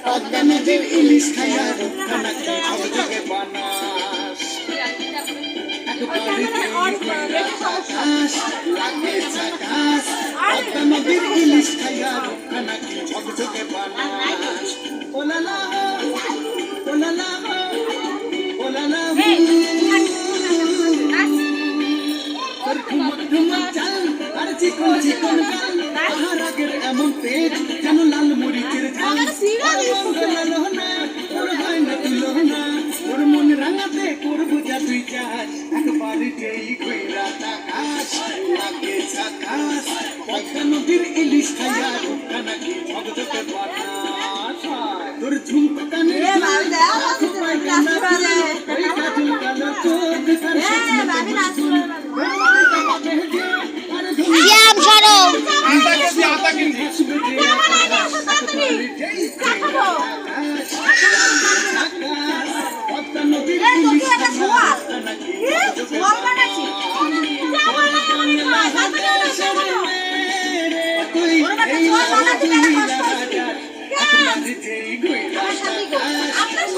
পদ্মা নদীর ইলিশ খাইয়া রূপখানাকে ঝকঝকে বানাস লাগে ঝাকাস পদ্মা নদীর ইলিশ খাইয়া রূপখানাকে ঝকঝকে বানাস ওলালা ওলালা ওলালা চিকন চিকন তাহার আগের এমন তেজ যেন লাল মরিচের ঝাল ওর হয় না তুলনা ওর মন রাঙাতে করবো যা তুই চাস একবার যেই কইরা তাকাস লাগে ঝাকাস পদ্মা নদীর ইলিশ খাইয়া রূপখানাকে ঝকঝকে বানাস তোর ঝুমকো কানের ওই কাজল কালো চোখ Siap, Shadow. আপনার